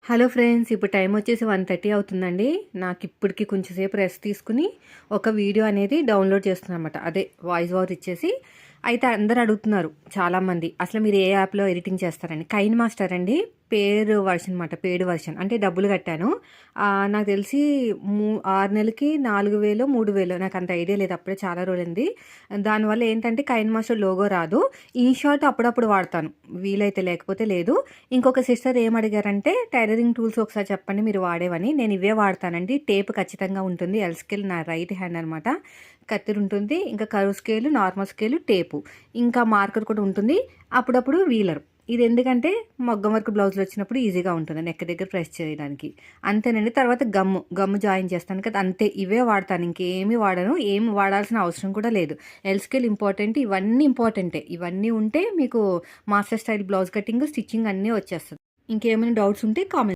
Hello friends, ఇప్పుడు time వచ్చేసి 1:30 అవుతుందండి. నాకు ఇప్పటికి కొంచెం సేపు రెస్ట్ తీసుకుని ఒక వీడియో అనేది డౌన్లోడ్ చేస్తున్నాను అనమాట. అదే వాయిస్ ఓవర్ ఇచ్చేసి. అయితే అందరు అడుగుతున్నారు చాలామంది, అసలు మీరు ఏ యాప్లో ఎడిటింగ్ చేస్తారని. కైన్ మాస్టర్ అండి, పేడ్ వర్షన్ అనమాట. పేడ్ వర్షన్ అంటే డబ్బులు కట్టాను. నాకు తెలిసి 6 నెలలకి 4,000 3,000, నాకు అంత ఐడియా లేదు, అప్పుడే చాలా రోజులైంది. దానివల్ల ఏంటంటే కైన్ మాస్టర్ లోగో రాదు. ఇన్‌షాట్ అప్పుడప్పుడు వాడతాను, వీలైతే, లేకపోతే లేదు. ఇంకొక సిస్టర్ ఏమడిగారంటే టైలరింగ్ టూల్స్ ఒకసారి చెప్పండి మీరు వాడేవని. నేను ఇవే వాడతానండి. టేప్ ఖచ్చితంగా ఉంటుంది. ఎల్ స్కేల్ నా రైట్ హ్యాండ్ అనమాట. కత్తెర ఉంటుంది, ఇంకా curve scale, normal scale, tape, ఇంకా మార్కర్ కూడా ఉంటుంది, అప్పుడప్పుడు వీలర్. ఇది ఎందుకంటే మగ్గం వర్క్ బ్లౌజులు వచ్చినప్పుడు ఈజీగా ఉంటుంది నెక్ దగ్గర ప్రెస్ చేయడానికి. అంతేనండి. తర్వాత గమ్ము జాయిన్ చేస్తాను కదా, అంతే. ఇవే వాడతాను, ఇంకేమీ వాడను. ఏమి వాడాల్సిన అవసరం కూడా లేదు. ఎల్ స్కేల్ ఇంపార్టెంట్, ఇవన్నీ ఇంపార్టెంటే. ఇవన్నీ ఉంటే మీకు master style blouse cutting, stitching అన్నీ వచ్చేస్తుంది. ఇంకేమైనా డౌట్స్ ఉంటే కామెంట్